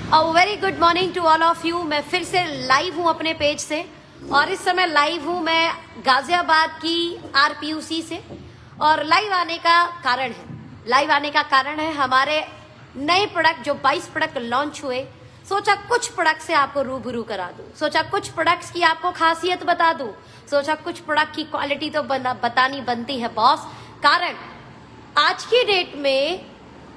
A very good morning to all of you. मैं फिर से लाइव हूं अपने पेज से और इस समय लाइव हूं मैं गाजियाबाद की आरपीयूसी से। और लाइव आने का कारण है हमारे नए प्रोडक्ट जो 22 प्रोडक्ट लॉन्च हुए। सोचा कुछ प्रोडक्ट से आपको रूबरू करा दूं, सोचा कुछ प्रोडक्ट्स की आपको खासियत बता दूं, सोचा कुछ प्रोडक्ट की क्वालिटी तो बतानी बनती है बॉस। कारण आज की डेट में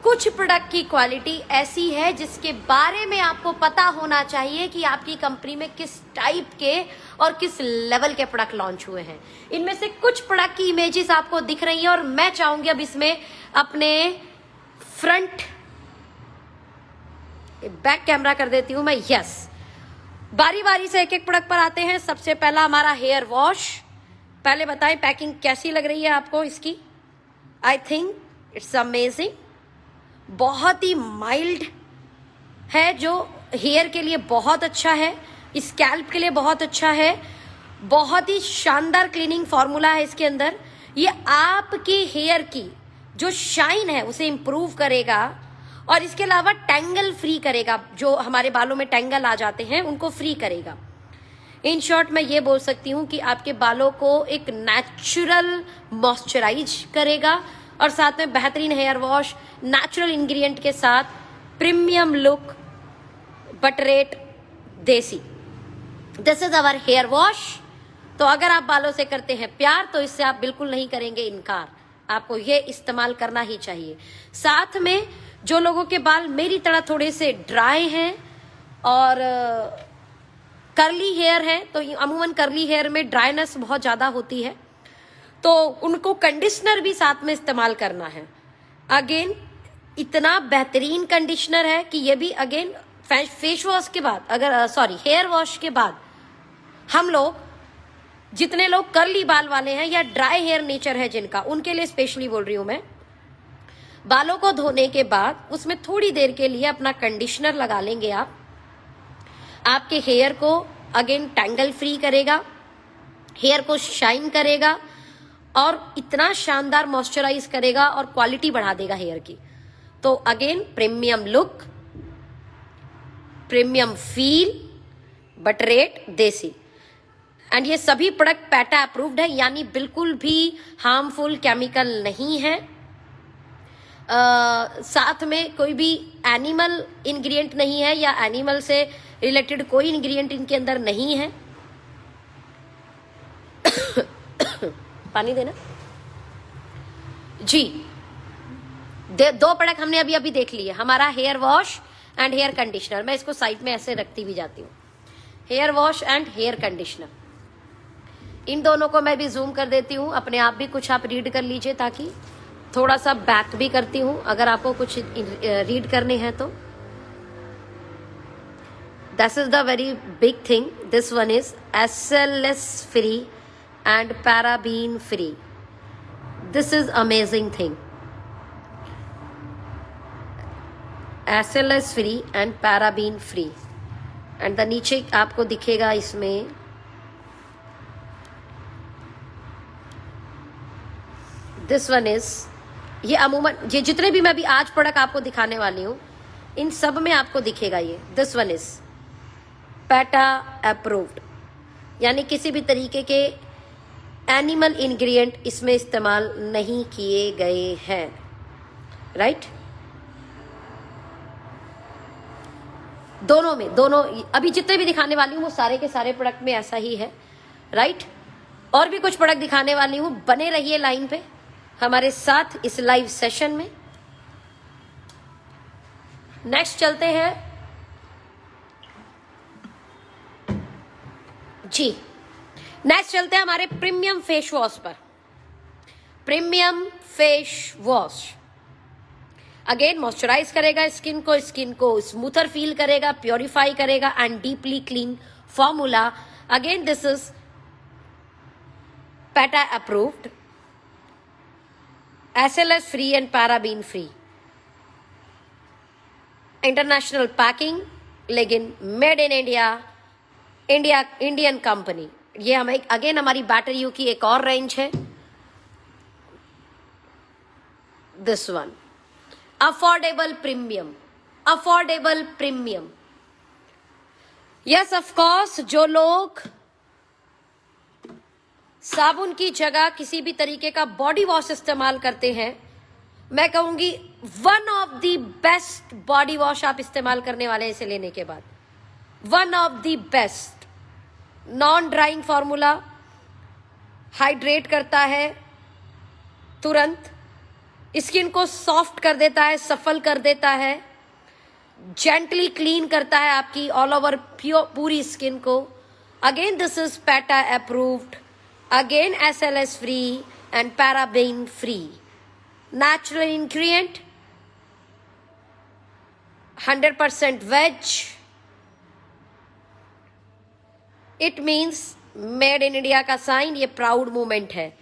कुछ प्रोडक्ट की क्वालिटी ऐसी है जिसके बारे में आपको पता होना चाहिए कि आपकी कंपनी में किस टाइप के और किस लेवल के प्रोडक्ट लॉन्च हुए हैं। इनमें से कुछ प्रोडक्ट की इमेजेस आपको दिख रही हैं और मैं चाहूंगी अब इसमें अपने फ्रंट बैक कैमरा कर देती हूं मैं। यस, बारी बारी से एक एक प्रोडक्ट पर आते हैं। सबसे पहला हमारा हेयर वॉश। पहले बताएं पैकिंग कैसी लग रही है आपको इसकी। I think it's amazing. बहुत ही माइल्ड है जो हेयर के लिए बहुत अच्छा है, स्कैल्प के लिए बहुत अच्छा है। बहुत ही शानदार क्लीनिंग फॉर्मूला है इसके अंदर। ये आपकी हेयर की जो शाइन है उसे इंप्रूव करेगा और इसके अलावा टैंगल फ्री करेगा। जो हमारे बालों में टैंगल आ जाते हैं उनको फ्री करेगा। इन शॉर्ट मैं ये बोल सकती हूँ कि आपके बालों को एक नेचुरल मॉइस्चराइज करेगा और साथ में बेहतरीन हेयर वॉश नेचुरल इंग्रेडिएंट के साथ premium look but rate desi. This is our hair wash. तो अगर आप बालों से करते हैं प्यार तो इससे आप बिल्कुल नहीं करेंगे इनकार, आपको ये इस्तेमाल करना ही चाहिए। साथ में जो लोगों के बाल मेरी तरह थोड़े से ड्राई हैं और कर्ली हेयर है, तो अमूमन कर्ली हेयर में ड्राइनेस बहुत ज्यादा होती है, तो उनको कंडीशनर भी साथ में इस्तेमाल करना है। अगेन इतना बेहतरीन कंडीशनर है कि ये भी अगेन फेस वॉश के बाद हेयर वॉश के बाद हम लोग जितने लोग कर्ली बाल वाले हैं या ड्राई हेयर नेचर है जिनका, उनके लिए स्पेशली बोल रही हूं मैं। बालों को धोने के बाद उसमें थोड़ी देर के लिए अपना कंडीशनर लगा लेंगे आप। आपके हेयर को अगेन टैंगल फ्री करेगा, हेयर को शाइन करेगा और इतना शानदार मॉइस्चराइज करेगा और क्वालिटी बढ़ा देगा हेयर की। तो again premium look, premium feel but rate देसी। एंड ये सभी प्रोडक्ट पैटा अप्रूव्ड है, यानी बिल्कुल भी हार्मफुल केमिकल नहीं है। साथ में कोई भी एनिमल इंग्रेडिएंट नहीं है या एनिमल से रिलेटेड कोई इंग्रेडिएंट इनके अंदर नहीं है। पानी देना जी। दो प्रोडक्ट हमने अभी देख लिए, हमारा hair wash and hair conditioner. मैं इसको साइड में ऐसे रखती भी जाती हूँ। Hair wash and hair conditioner, इन दोनों को मैं भी जूम कर देती हूँ। अपने आप भी कुछ आप रीड कर लीजिए, ताकि थोड़ा सा बैक भी करती हूँ अगर आपको कुछ रीड करने हैं तो। This is the very big thing. This one is SLS free and paraben free. This is amazing thing. SLS free and paraben free. And the नीचे आपको दिखेगा इसमें this one is, ये अमूमन ये जितने भी मैं भी आज प्रोडक्ट आपको दिखाने वाली हूँ इन सब में आपको दिखेगा ये। this one is PETA approved, यानी किसी भी तरीके के एनिमल इंग्रेडिएंट इसमें इस्तेमाल नहीं किए गए हैं। राइट, दोनों अभी जितने भी दिखाने वाली हूं वो सारे के सारे प्रोडक्ट में ऐसा ही है। राइट, और भी कुछ प्रोडक्ट दिखाने वाली हूं, बने रहिए लाइन पे हमारे साथ इस लाइव सेशन में। नेक्स्ट चलते हैं जी। नेक्स्ट चलते हैं हमारे प्रीमियम फेस वॉश पर। Premium face wash again moisturize करेगा स्किन को स्मूथर फील करेगा, प्योरीफाई करेगा and deeply clean formula. Again this is PETA approved, SLS free and paraben free, international packing, लेकिन मेड इन इंडियन कंपनी। ये हमें again हमारी batter You की एक और रेंज है। This one affordable premium yes of course, जो लोग साबुन की जगह किसी भी तरीके का बॉडी वॉश इस्तेमाल करते हैं, मैं कहूंगी one of the best body wash आप इस्तेमाल करने वाले हैं इसे लेने के बाद। One of the best, non drawing formula, hydrate करता है तुरंत, स्किन को सॉफ्ट कर देता है, सफल कर देता है, जेंटली क्लीन करता है आपकी ऑल ओवर पूरी स्किन को। Again this is PETA approved, again SLS free and paraben free, natural ingredient, 100% veg. It means made in India का साइन, ये प्राउड मूवमेंट है।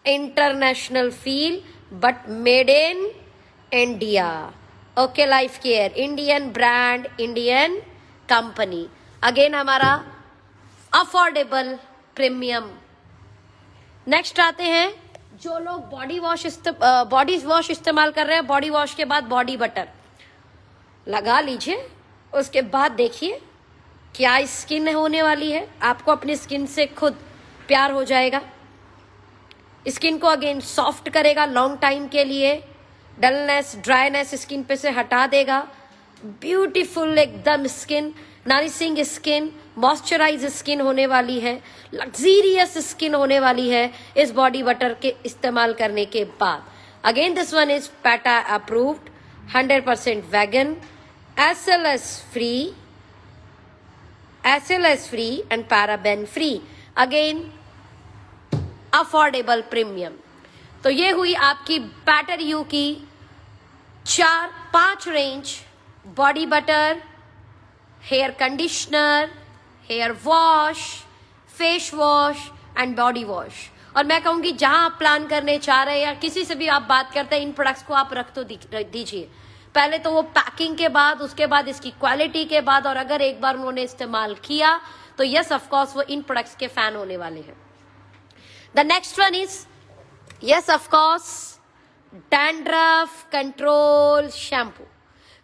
International feel but made in India. Okay life care, Indian brand, Indian company. Again हमारा affordable premium. Next आते हैं जो लोग body wash इस्तेमाल कर रहे हैं, बॉडी वॉश के बाद बॉडी बटर लगा लीजिए, उसके बाद देखिए क्या स्किन होने वाली है। आपको अपनी स्किन से खुद प्यार हो जाएगा। स्किन को अगेन सॉफ्ट करेगा लॉन्ग टाइम के लिए, डलनेस ड्राइनेस स्किन पे से हटा देगा। ब्यूटीफुल एकदम skin, nourishing skin, moisturise skin होने वाली है, लग्जीरियस स्किन होने वाली है इस बॉडी बटर के इस्तेमाल करने के बाद। Again this one is PETA approved, 100% vegan, SLS free and paraben free, again affordable premium. तो ये हुई आपकी बैटर यू की 4-5 range, body butter, hair conditioner, hair wash, face wash and body wash. और मैं कहूंगी जहां आप प्लान करने चाह रहे हैं या किसी से भी आप बात करते हैं, इन प्रोडक्ट्स को आप रख तो दीजिए। पहले तो वो पैकिंग के बाद, उसके बाद इसकी क्वालिटी के बाद, और अगर एक बार उन्होंने इस्तेमाल किया तो यस ऑफ कोर्स वो इन प्रोडक्ट्स के फैन होने वाले हैं। The next one is yes of course dandruff control shampoo.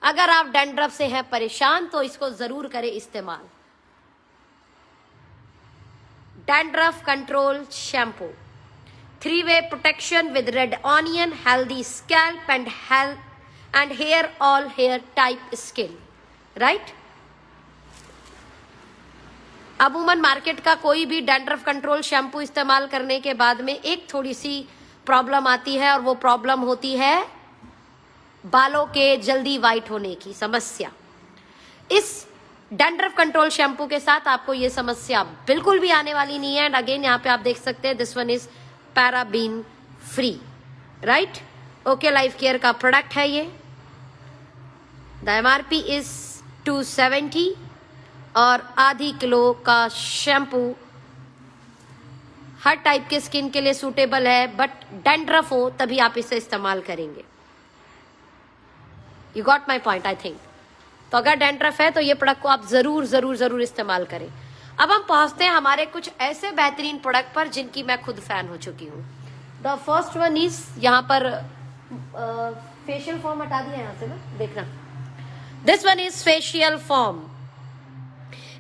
अगर आप डैंड्रफ से हैं परेशान तो इसको जरूर करें इस्तेमाल। Dandruff control shampoo, 3-way protection with red onion, healthy scalp and hair all hair type skin, right. अमूमन मार्केट का कोई भी डैंड्रफ कंट्रोल शैम्पू इस्तेमाल करने के बाद में एक थोड़ी सी प्रॉब्लम आती है, और वो प्रॉब्लम होती है बालों के जल्दी वाइट होने की समस्या। इस डैंड्रफ कंट्रोल शैम्पू के साथ आपको ये समस्या बिल्कुल भी आने वाली नहीं है। एंड अगेन यहाँ पे आप देख सकते हैं this one is paraben free, right. Okay life care का प्रोडक्ट है ये। द MRP इज 270 और आधी किलो का शैम्पू हर टाइप के स्किन के लिए सूटेबल है, बट डैंड्रफ हो तभी आप इसे इस्तेमाल करेंगे। You got my point I think. तो अगर डैंड्रफ है तो ये प्रोडक्ट को आप जरूर जरूर जरूर इस्तेमाल करें। अब हम पहुंचते हैं हमारे कुछ ऐसे बेहतरीन प्रोडक्ट पर जिनकी मैं खुद फैन हो चुकी हूँ। द फर्स्ट वन इज, यहाँ पर फेशियल फॉर्म हटा दिया यहाँ से ना, देखना। This one is facial form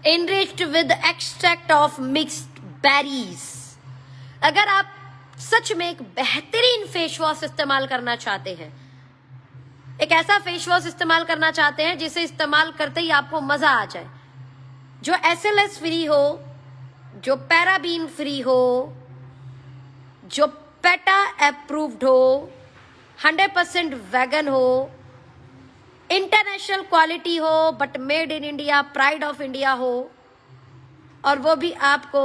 enriched with extract of mixed berries। अगर आप सच में एक बेहतरीन फेस वॉश इस्तेमाल करना चाहते हैं, एक ऐसा फेस वॉश इस्तेमाल करना चाहते हैं जिसे इस्तेमाल करते ही आपको मजा आ जाए, जो SLS फ्री हो, जो पैराबीन फ्री हो, जो पेटा अप्रूव्ड हो, 100% वेगन हो, इंटरनेशनल क्वालिटी हो, but made in India, pride of India हो, और वो भी आपको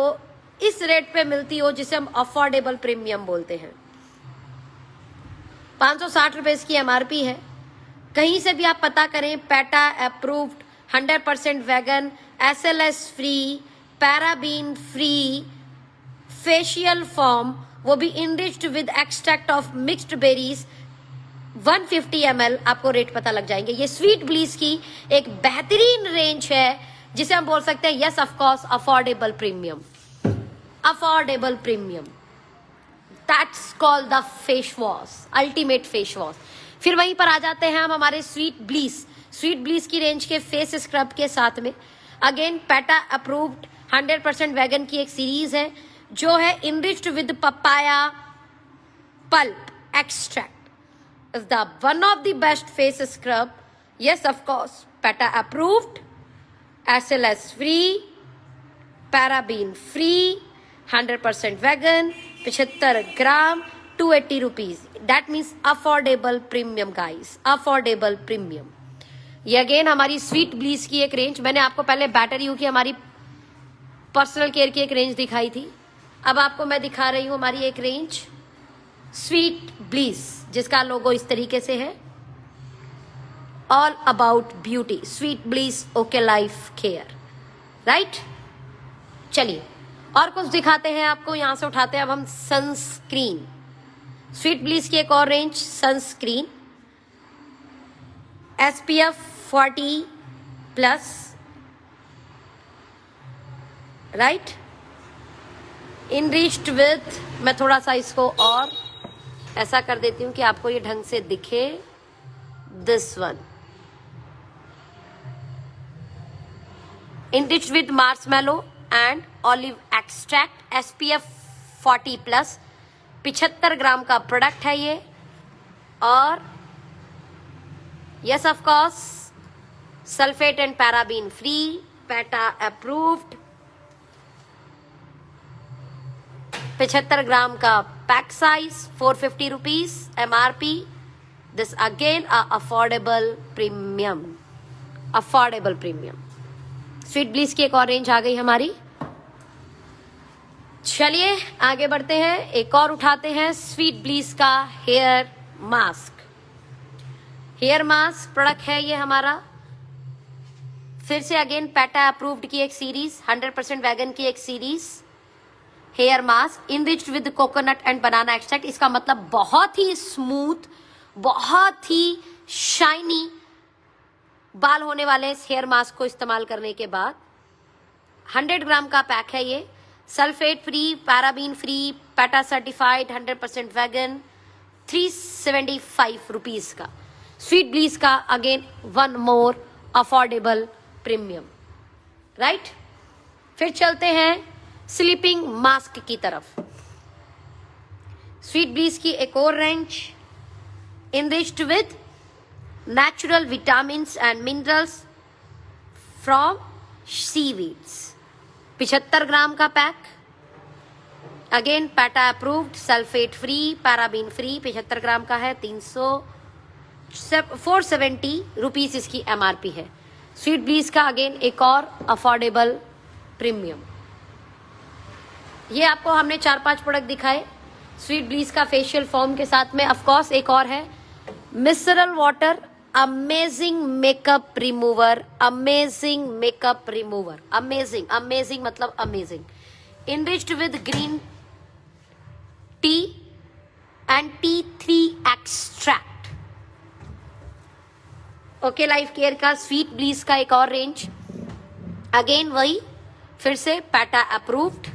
इस रेट पे मिलती हो जिसे हम अफोर्डेबल प्रीमियम बोलते हैं। 560 रुपए इसकी MRP है। कहीं से भी आप पता करें, PETA approved, 100% vegan, SLS free, paraben free, facial foam, वो भी enriched with extract of mixed berries, 150 ml, आपको रेट पता लग जाएंगे। ये स्वीट ब्लीस की एक बेहतरीन रेंज है जिसे हम बोल सकते हैं yes of course affordable premium. Affordable premium, that's called the face wash, ultimate face wash. फिर वहीं पर आ जाते हैं हम हमारे स्वीट ब्लीस की रेंज के फेस स्क्रब के साथ में। अगेन पैटा अप्रूव्ड 100% वेगन की एक सीरीज है जो है enriched with papaya pulp extract. Is the one of the best face scrub. Yes of course PETA approved, SLS free, paraben free, 100% vegan, 75 gram, 280 rupees. That means affordable premium guys, affordable premium. ये again हमारी Sweet Bliss की एक range. मैंने आपको पहले batter You की हमारी personal care की एक रेंज दिखाई थी, अब आपको मैं दिखा रही हूं हमारी एक रेंज स्वीट ब्लीस जिसका लोगो इस तरीके से है, all about beauty, sweet bliss okay life care, right. चलिए और कुछ दिखाते हैं आपको। यहां से उठाते हैं अब हम सनस्क्रीन। स्वीट ब्लीस की एक और range sunscreen, SPF 40+, right, enriched with, मैं थोड़ा सा इसको और ऐसा कर देती हूं कि आपको ये ढंग से दिखे, this one, enriched with Marshmallow and olive extract, SPF 40+, 75 ग्राम का प्रोडक्ट है ये। और yes of course sulphate and paraben free, PETA approved, 75 ग्राम का pack size, 450 rupees MRP। This again affordable premium, affordable premium. Sweet Bliss की एक और range आ गई हमारी। चलिए आगे बढ़ते हैं, एक और उठाते हैं स्वीट ब्लीस का hair mask. Hair mask product है ये हमारा, फिर से अगेन पैटा अप्रूव्ड की एक सीरीज, 100% वेगन की एक series hair mask, enriched with coconut and banana extract. इसका मतलब बहुत ही स्मूथ, बहुत ही शाइनी बाल होने वाले इस हेयर मास्क को इस्तेमाल करने के बाद। 100 ग्राम का पैक है ये, sulphate free, paraben free, PETA certified, 100% vegan, 375 rupees का। स्वीट ब्लीस का again one more affordable premium, right. फिर चलते हैं स्लीपिंग मास्क की तरफ। स्वीट ब्लीस की एक और range, enriched with natural vitamins and minerals from seaweeds, 75 ग्राम का pack, again PETA approved, sulphate free, paraben free, 75 ग्राम का है, 470 रुपीज इसकी MRP है। स्वीट ब्लीस का अगेन एक और अफोर्डेबल प्रीमियम। ये आपको हमने 4-5 प्रोडक्ट दिखाए स्वीट ब्लीस का फेशियल फॉर्म के साथ में। ऑफकोर्स एक और है micellar water amazing makeup remover, amazing makeup remover, amazing, amazing मतलब amazing, enriched with green tea and T3 extract. Okay life care का स्वीट ब्लीस का एक और रेंज, अगेन वही फिर से पैटा अप्रूव्ड,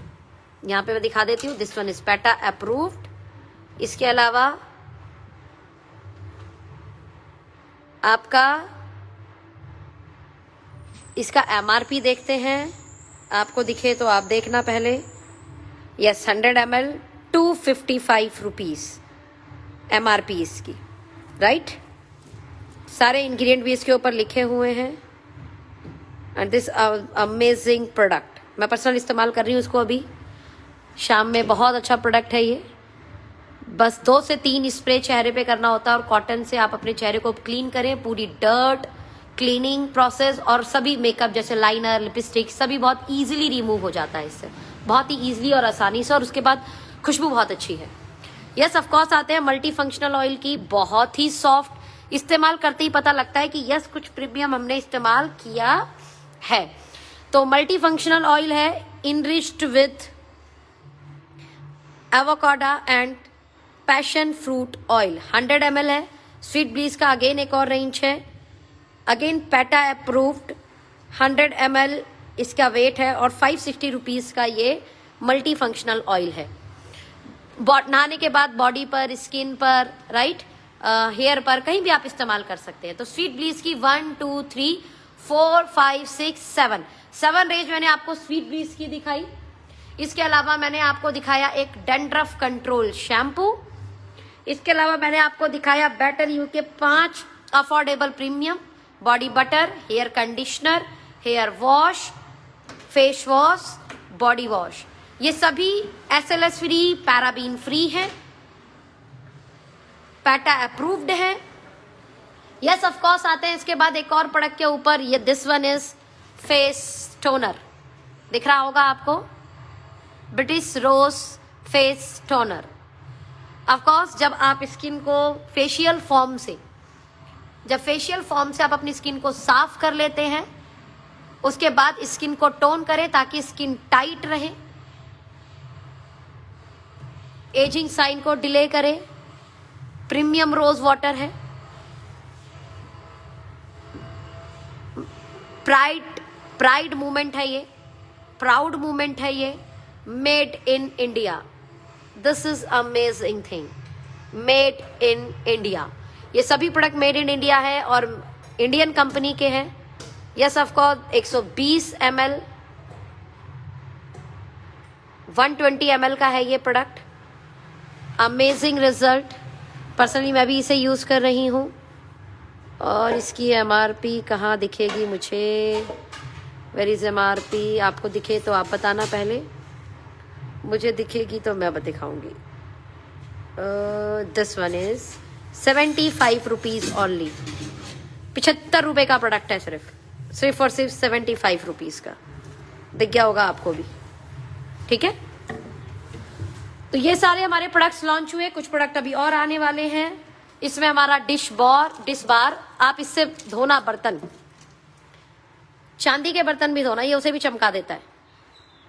यहां पे मैं दिखा देती हूँ, this one is PETA approved. इसके अलावा आपका इसका MRP देखते हैं, आपको दिखे तो आप देखना पहले। यस 100 ml 255 रुपीज MRP इसकी, राइट। सारे इंग्रेडिएंट भी इसके ऊपर लिखे हुए हैं। एंड दिस अमेजिंग प्रोडक्ट मैं पर्सनल इस्तेमाल कर रही हूँ इसको अभी शाम में, बहुत अच्छा प्रोडक्ट है ये। बस 2 से 3 स्प्रे चेहरे पे करना होता है और कॉटन से आप अपने चेहरे को क्लीन करें, पूरी डर्ट क्लीनिंग प्रोसेस और सभी मेकअप जैसे लाइनर, लिपस्टिक सभी बहुत इजीली रिमूव हो जाता है इससे, बहुत ही इजीली और आसानी से, और उसके बाद खुशबू बहुत अच्छी है। यस ऑफ कोर्स आते हैं मल्टी फंक्शनल ऑयल की, बहुत ही सॉफ्ट, इस्तेमाल करते ही पता लगता है कि यस कुछ प्रीमियम हमने इस्तेमाल किया है। तो मल्टी फंक्शनल ऑयल है, enriched with avocado and passion fruit oil, 100 ml है। स्वीट ब्लीस का अगेन एक और रेंज है, अगेन पैटा अप्रूव्ड, 100 ml इसका वेट है और 560 रुपीज का ये मल्टी फंक्शनल ऑयल है। नहाने के बाद बॉडी पर, स्किन पर, राइट, हेयर पर, कहीं भी आप इस्तेमाल कर सकते हैं। तो स्वीट ब्लीस की 1 2 3 4 5 6 7 7 रेंज मैंने आपको स्वीट ब्रीज की दिखाई। इसके अलावा मैंने आपको दिखाया एक डैंड्रफ कंट्रोल शैम्पू। इसके अलावा मैंने आपको दिखाया बेटर यू के 5 affordable premium body butter, hair conditioner, hair wash, face wash, body wash. ये सभी SLS फ्री, पैराबीन फ्री है, पैटा अप्रूव्ड है। यस ऑफ कोर्स आते हैं इसके बाद एक और प्रोडक्ट के ऊपर, ये this one is face toner, दिख रहा होगा आपको, British rose face toner. Of course जब आप स्किन को फेशियल फॉर्म से आप अपनी स्किन को साफ कर लेते हैं, उसके बाद स्किन को टोन करें ताकि स्किन टाइट रहे, एजिंग साइन को डिले करे। प्रीमियम रोज वाटर है, प्राइड मूवमेंट है ये, प्राउड मूवमेंट है ये, made in India. This is amazing thing, made in India. ये सभी प्रोडक्ट मेड इन इंडिया है और इंडियन कंपनी के हैं। Yes of course 120 ml 120 ml का है ये प्रोडक्ट। अमेजिंग रिजल्ट, पर्सनली मैं भी इसे यूज कर रही हूँ। और इसकी MRP कहाँ दिखेगी मुझे, वेयर इज MRP? आपको दिखे तो आप बताना, पहले मुझे दिखेगी तो मैं दिखाऊंगी। This one is 75 rupees only, 75 रुपए का प्रोडक्ट है, सिर्फ और सिर्फ 75 रुपीज का। दिख गया होगा आपको भी, ठीक है। तो ये सारे हमारे प्रोडक्ट्स लॉन्च हुए, कुछ प्रोडक्ट अभी और आने वाले हैं। इसमें हमारा डिश बार, आप इससे धोना बर्तन, चांदी के बर्तन भी धोना, ये उसे भी चमका देता है।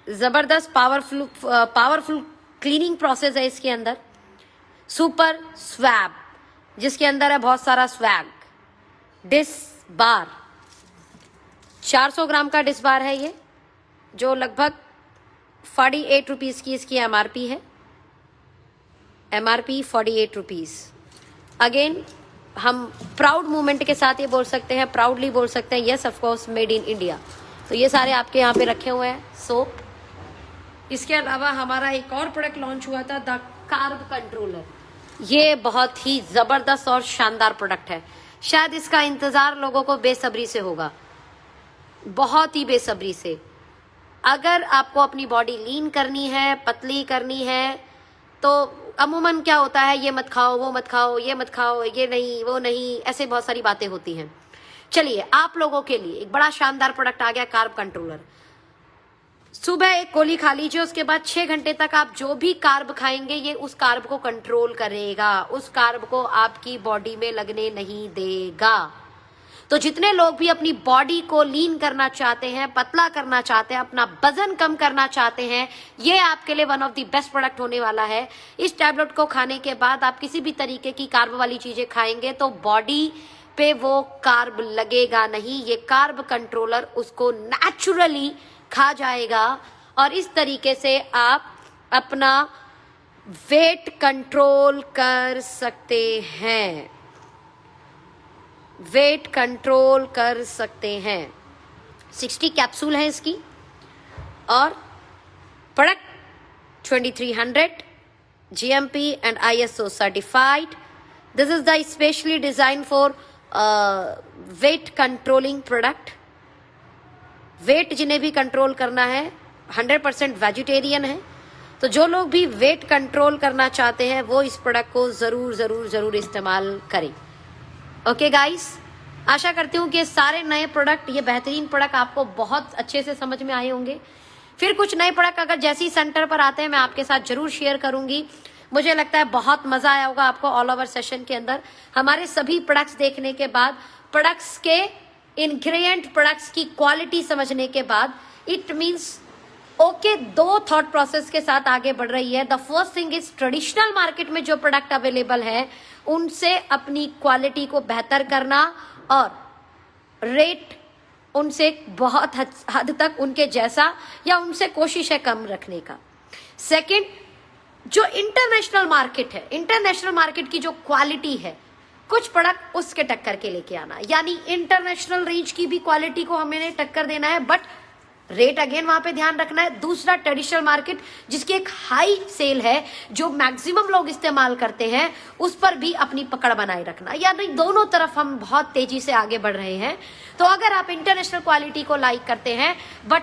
जबरदस्त पावरफुल क्लीनिंग प्रोसेस है इसके अंदर। सुपर स्वैब, जिसके अंदर है बहुत सारा स्वैग। डिश बार 400 ग्राम का डिश बार है ये, जो लगभग 48 रुपीज की इसकी MRP है। MRP 48 rupees. अगेन हम प्राउड मूवमेंट के साथ ये बोल सकते हैं, प्राउडली बोल सकते हैं, yes of course made in India. तो ये सारे आपके यहाँ पे रखे हुए हैं सोप। इसके अलावा हमारा एक और प्रोडक्ट लॉन्च हुआ था, द कार्ब कंट्रोलर। ये बहुत ही जबरदस्त और शानदार प्रोडक्ट है। शायद इसका इंतजार लोगों को बेसब्री से होगा, बहुत ही बेसब्री से। अगर आपको अपनी बॉडी लीन करनी है, पतली करनी है, तो अमूमन क्या होता है, ये मत खाओ, वो मत खाओ, ये मत खाओ, ये नहीं, वो नहीं, ऐसे बहुत सारी बातें होती हैं। चलिए, आप लोगों के लिए एक बड़ा शानदार प्रोडक्ट आ गया, कार्ब कंट्रोलर। सुबह एक गोली खा लीजिए, उसके बाद 6 घंटे तक आप जो भी कार्ब खाएंगे, ये उस कार्ब को कंट्रोल करेगा, उस कार्ब को आपकी बॉडी में लगने नहीं देगा। तो जितने लोग भी अपनी बॉडी को लीन करना चाहते हैं, पतला करना चाहते हैं, अपना वजन कम करना चाहते हैं, ये आपके लिए one of the best product होने वाला है। इस टैबलेट को खाने के बाद आप किसी भी तरीके की कार्ब वाली चीजें खाएंगे तो बॉडी पे वो कार्ब लगेगा नहीं, ये कार्ब कंट्रोलर उसको नेचुरली खा जाएगा और इस तरीके से आप अपना वेट कंट्रोल कर सकते हैं, वेट कंट्रोल कर सकते हैं। 60 कैप्सूल है इसकी और product 2300 GMP and ISO certified. This is the specially designed for weight controlling product. Weight जिन्हें भी कंट्रोल करना है, 100% वेजिटेरियन है, तो जो लोग भी वेट कंट्रोल करना चाहते हैं वो इस प्रोडक्ट को जरूर जरूर जरूर इस्तेमाल करें। ओके गाइस, आशा करती हूँ कि ये सारे नए प्रोडक्ट, ये बेहतरीन प्रोडक्ट आपको बहुत अच्छे से समझ में आए होंगे। फिर कुछ नए प्रोडक्ट अगर जैसी सेंटर पर आते हैं मैं आपके साथ जरूर शेयर करूंगी। मुझे लगता है बहुत मजा आया होगा आपको ऑल ओवर सेशन के अंदर। हमारे सभी प्रोडक्ट्स देखने के बाद, प्रोडक्ट्स के इंग्रेडिएंट, प्रोडक्ट्स की क्वालिटी समझने के बाद, it means okay, 2 thought process के साथ आगे बढ़ रही है। The first thing is traditional market में जो प्रोडक्ट अवेलेबल है उनसे अपनी क्वालिटी को बेहतर करना और रेट उनसे बहुत हद तक उनके जैसा या उनसे कोशिश है कम रखने का। सेकंड, जो इंटरनेशनल मार्केट है, इंटरनेशनल मार्केट की जो क्वालिटी है, कुछ प्रोडक्ट उसके टक्कर के लेके आना, यानी इंटरनेशनल रेंज की भी क्वालिटी को हमें टक्कर देना है, बट रेट अगेन वहां पे ध्यान रखना है। दूसरा, ट्रेडिशनल मार्केट जिसकी एक हाई सेल है, जो मैक्सिमम लोग इस्तेमाल करते हैं, उस पर भी अपनी पकड़ बनाए रखना। यानी दोनों तरफ हम बहुत तेजी से आगे बढ़ रहे हैं। तो अगर आप इंटरनेशनल क्वालिटी को लाइक करते हैं बट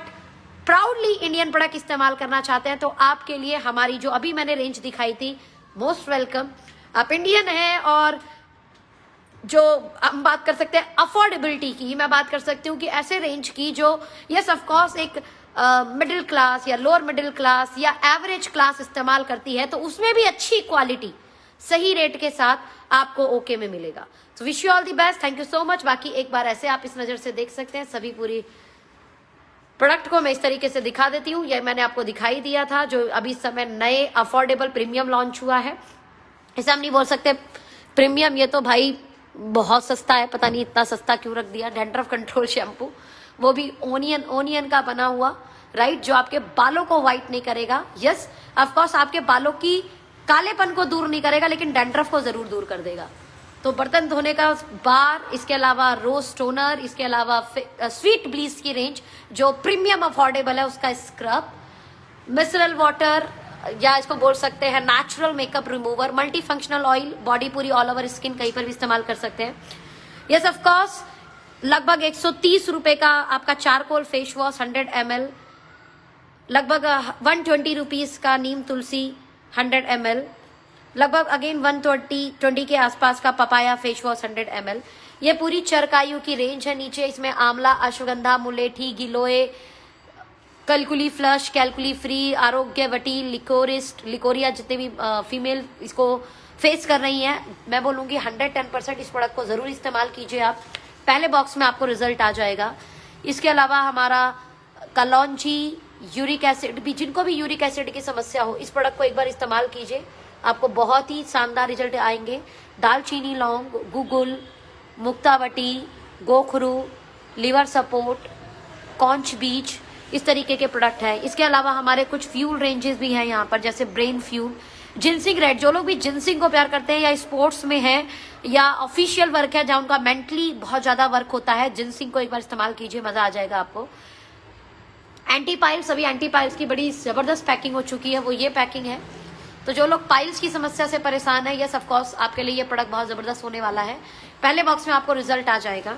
प्राउडली इंडियन प्रोडक्ट इस्तेमाल करना चाहते हैं, तो आपके लिए हमारी जो अभी मैंने रेंज दिखाई थी, मोस्ट वेलकम। आप इंडियन हैं और जो हम बात कर सकते हैं अफोर्डेबिलिटी की, मैं बात कर सकती हूँ कि ऐसे रेंज की जो यस ऑफ कोर्स एक मिडिल क्लास या लोअर मिडिल क्लास या एवरेज क्लास इस्तेमाल करती है, तो उसमें भी अच्छी क्वालिटी सही रेट के साथ आपको ओके में मिलेगा। तो wish you all the best, thank you so much. बाकी एक बार ऐसे आप इस नजर से देख सकते हैं, सभी पूरी प्रोडक्ट को मैं इस तरीके से दिखा देती हूँ। यह मैंने आपको दिखाई दिया था, जो अभी इस समय नए अफोर्डेबल प्रीमियम लॉन्च हुआ है। इसे हम नहीं बोल सकते प्रीमियम, ये तो भाई बहुत सस्ता है, पता नहीं इतना सस्ता क्यों रख दिया। डैंड्रफ कंट्रोल शैम्पू, वो भी ओनियन का बना हुआ, राइट, जो आपके बालों को व्हाइट नहीं करेगा। यस ऑफ कोर्स आपके बालों की कालेपन को दूर नहीं करेगा, लेकिन डैंड्रफ को जरूर दूर कर देगा। तो बर्तन धोने का बार, इसके अलावा रोज टोनर, इसके अलावा स्वीट ब्लीच की रेंज जो प्रीमियम अफोर्डेबल है, उसका स्क्रब, मिसरल वाटर या इसको बोल सकते हैं natural makeup remover, multi functional oil, body पूरी ऑल ओवर स्किन कहीं पर भी इस्तेमाल कर सकते हैं। यस ऑफ कोर्स लगभग 130 रुपए का आपका चारकोल फेस वॉश 100 ml, लगभग 120 रुपीज का नीम तुलसी 100 ml, लगभग अगेन 120 के आसपास का पपाया फेस वॉश 100 ml। ये पूरी चरकायु की रेंज है। नीचे इसमें amla, ashwagandha, mulethi, giloy, calculi flush, calculi free, Arogyavati, leucorrhoea, जितने भी फीमेल इसको फेस कर रही हैं, मैं बोलूंगी 110% इस प्रोडक्ट को जरूर इस्तेमाल कीजिए आप। पहले बॉक्स में आपको रिजल्ट आ जाएगा। इसके अलावा हमारा कलौंजी, यूरिक एसिड भी, जिनको भी यूरिक एसिड की समस्या हो, इस प्रोडक्ट को एक बार इस्तेमाल कीजिए, आपको बहुत ही शानदार रिजल्ट आएंगे। दालचीनी, लौंग, गुगुल, मुक्तावटी, गोखरू, लिवर सपोर्ट, कॉन्च बीज, इस तरीके के प्रोडक्ट है। इसके अलावा हमारे कुछ फ्यूल रेंजेस भी हैं यहाँ पर, जैसे ब्रेन फ्यूल, जिनसिंग रेड, जो लोग भी जिनसिंग को प्यार करते हैं या स्पोर्ट्स में है या ऑफिशियल वर्क है जहाँ उनका मेंटली बहुत ज्यादा वर्क होता है, जिनसिंग को एक बार इस्तेमाल कीजिए, मजा आ जाएगा आपको। एंटी-पाइल्स, अभी एंटी-पाइल्स की बड़ी जबरदस्त पैकिंग हो चुकी है, वो ये पैकिंग है। तो जो लोग पाइल्स की समस्या से परेशान है, यस ऑफ कोर्स आपके लिए ये प्रोडक्ट बहुत जबरदस्त होने वाला है। पहले बॉक्स में आपको रिजल्ट आ जाएगा।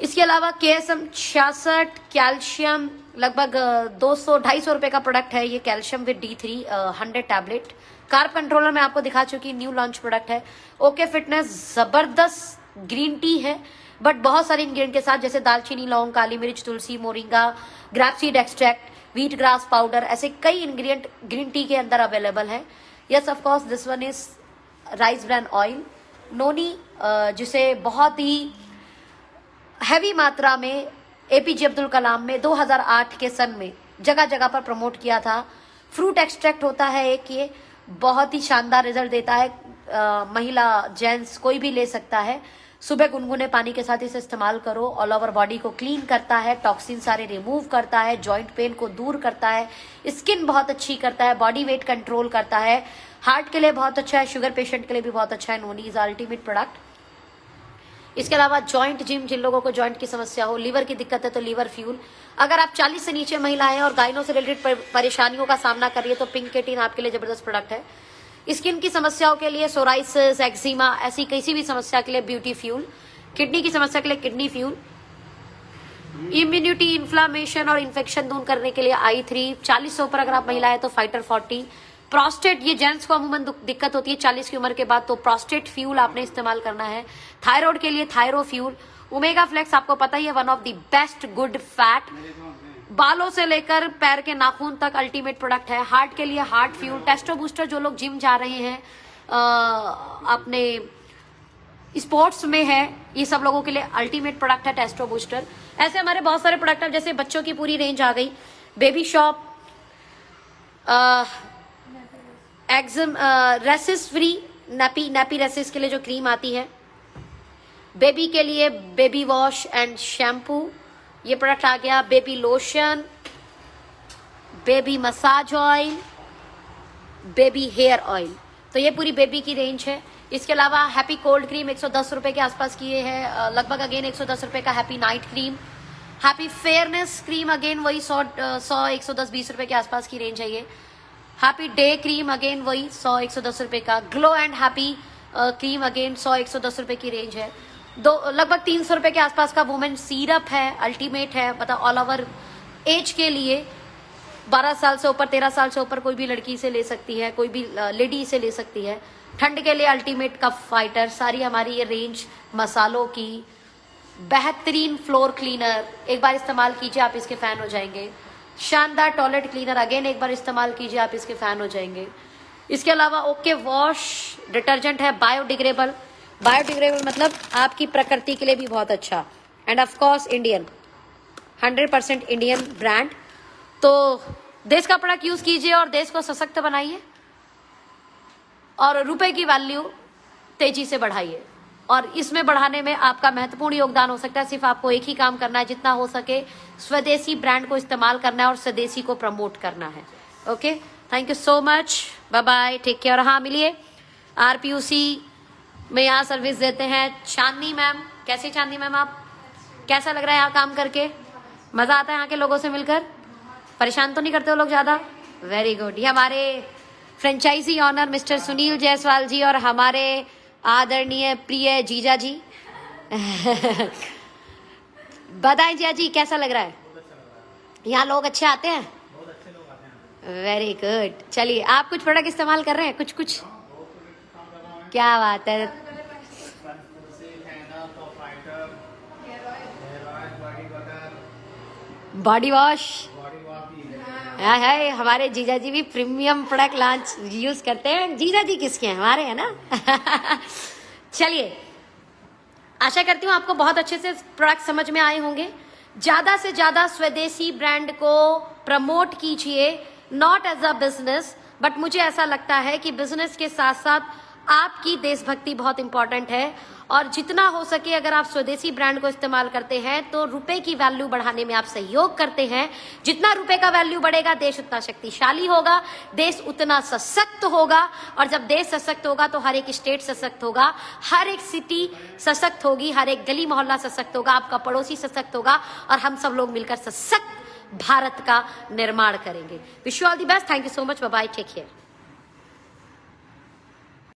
इसके अलावा KSM 66 कैल्शियम, लगभग 200-250 रुपए का प्रोडक्ट है ये, calcium with D3 100 tablet. Carb controller में आपको दिखा चुकी, न्यू लॉन्च प्रोडक्ट है। ओके फिटनेस जबरदस्त ग्रीन टी है, बट बहुत सारे इंग्रेडिएंट के साथ, जैसे दालचीनी, लौंग, काली मिर्च, तुलसी, moringa, grapeseed extract, wheat grass powder, ऐसे कई इंग्रेडिएंट ग्रीन टी के अंदर अवेलेबल है। Yes of course this one is rice bran oil, noni, जिसे बहुत ही हैवी मात्रा में APJ अब्दुल कलाम में 2008 के सन में जगह जगह पर प्रमोट किया था। फ्रूट एक्सट्रैक्ट होता है एक, ये बहुत ही शानदार रिजल्ट देता है। महिला, जेंट्स कोई भी ले सकता है। सुबह गुनगुने पानी के साथ इसे इस्तेमाल करो, ऑल ओवर बॉडी को क्लीन करता है, टॉक्सिन सारे रिमूव करता है, जॉइंट पेन को दूर करता है, स्किन बहुत अच्छी करता है, बॉडी वेट कंट्रोल करता है, हार्ट के लिए बहुत अच्छा है, शुगर पेशेंट के लिए भी बहुत अच्छा है। नोनी इज अल्टीमेट प्रोडक्ट। इसके अलावा जॉइंट जिम, जिन लोगों को जॉइंट की समस्या हो, लीवर की दिक्कत है, तो लीवर फ्यूल। अगर आप 40 से नीचे महिला हैं और गाइनो से रिलेटेड परेशानियों का सामना कर रही है, तो पिंक केटिन आपके लिए जबरदस्त प्रोडक्ट है। स्किन की समस्याओं के लिए सोराइसिस, एक्जिमा, ऐसी किसी भी समस्या के लिए ब्यूटी फ्यूल। किडनी की समस्या के लिए किडनी फ्यूल। इम्यूनिटी, इन्फ्लामेशन और इन्फेक्शन दूर करने के लिए I3। 40 से ऊपर अगर आप महिला है तो फाइटर 40। प्रोस्टेट, ये जेंट्स को अमूमन दिक्कत होती है 40 की उम्र के बाद, तो प्रोस्टेट फ्यूल आपने इस्तेमाल करना है। थायराइड के लिए थायरो फ्यूल। ओमेगा फ्लेक्स आपको पता ही है, one of the best good fat. बालों से लेकर पैर के नाखून तक अल्टीमेट प्रोडक्ट है। हार्ट के लिए हार्ट फ्यूल। टेस्टो बूस्टर, जो लोग जिम जा रहे हैं, अपने स्पोर्ट्स में है, ये सब लोगों के लिए अल्टीमेट प्रोडक्ट है टेस्टो बूस्टर। ऐसे हमारे बहुत सारे प्रोडक्ट है, जैसे बच्चों की पूरी रेंज आ गई। Baby soap, eczema, rashes free, nappy rashes के लिए जो क्रीम आती है। बेबी के लिए बेबी वॉश एंड शैम्पू, ये प्रोडक्ट आ गया। Baby lotion, baby massage oil, baby hair oil, तो ये पूरी बेबी की रेंज है। इसके अलावा हैप्पी कोल्ड क्रीम 110 रुपए के आसपास की ये है। लगभग अगेन 110 रुपए का happy night cream. Happy fairness cream again वही 100 110 20 रुपए के आसपास की रेंज है ये। हैप्पी डे क्रीम अगेन वही 100 110 रुपए का। Glow and happy cream again 100 110 रुपए की रेंज है। लगभग 300 रुपए के आसपास का वुमेन सीरप है, अल्टीमेट है, मतलब ऑल ओवर एज के लिए 12 साल से ऊपर 13 साल से ऊपर कोई भी लड़की इसे ले सकती है, कोई भी लेडी इसे ले सकती है। ठंड के लिए अल्टीमेट कफ फाइटर, सारी हमारी ये रेंज मसालों की। बेहतरीन फ्लोर क्लीनर, एक बार इस्तेमाल कीजिए आप इसके फैन हो जाएंगे। शानदार टॉयलेट क्लीनर, अगेन एक बार इस्तेमाल कीजिए आप इसके फैन हो जाएंगे। इसके अलावा ओके वॉश डिटर्जेंट है, बायोडिग्रेडेबल। बायोडिग्रेडेबल मतलब आपकी प्रकृति के लिए भी बहुत अच्छा, end of course Indian, 100% Indian brand. तो देश का प्रोडक्ट यूज कीजिए और देश को सशक्त बनाइए और रुपए की वैल्यू तेजी से बढ़ाइए। और इसमें बढ़ाने में आपका महत्वपूर्ण योगदान हो सकता है। सिर्फ आपको एक ही काम करना है, जितना हो सके स्वदेशी ब्रांड को इस्तेमाल करना है और स्वदेशी को प्रमोट करना है। Okay, thank you so much, bye bye, take care. हाँ, मिलिए आरपीयूसी में यहाँ सर्विस देते हैं चांदनी मैम। कैसे चांदनी मैम, आप कैसा लग रहा है यहाँ काम करके? मजा आता है यहाँ के लोगों से मिलकर? परेशान तो नहीं करते हो लोग ज्यादा? Very good. ये हमारे franchisee owner mister Sunil Jaiswal ji और हमारे आदरणीय प्रिय जीजा जी। बताएं जीजा जी, कैसा लग रहा है? यहाँ लोग अच्छे आते हैं? Very good. चलिए, आप कुछ प्रोडक्ट इस्तेमाल कर रहे हैं? कुछ क्या बात है। बॉडी वॉश है, हमारे जीजा जी भी प्रीमियम प्रोडक्ट लॉन्च यूज करते हैं। जीजा जी किसके हैं? हमारे हैं ना। चलिए, आशा करती हूँ आपको बहुत अच्छे से प्रोडक्ट समझ में आए होंगे। ज्यादा से ज्यादा स्वदेशी ब्रांड को प्रमोट कीजिए, not as a business, but मुझे ऐसा लगता है कि बिजनेस के साथ साथ आपकी देशभक्ति बहुत इंपॉर्टेंट है। और जितना हो सके अगर आप स्वदेशी ब्रांड को इस्तेमाल करते हैं तो रुपए की वैल्यू बढ़ाने में आप सहयोग करते हैं। जितना रुपए का वैल्यू बढ़ेगा, देश उतना शक्तिशाली होगा, देश उतना सशक्त होगा। और जब देश सशक्त होगा तो हर एक स्टेट सशक्त होगा, हर एक सिटी सशक्त होगी, हर एक गली मोहल्ला सशक्त होगा, आपका पड़ोसी सशक्त होगा और हम सब लोग मिलकर सशक्त भारत का निर्माण करेंगे। Wish you all the best. Thank you so much, bye bye, take care.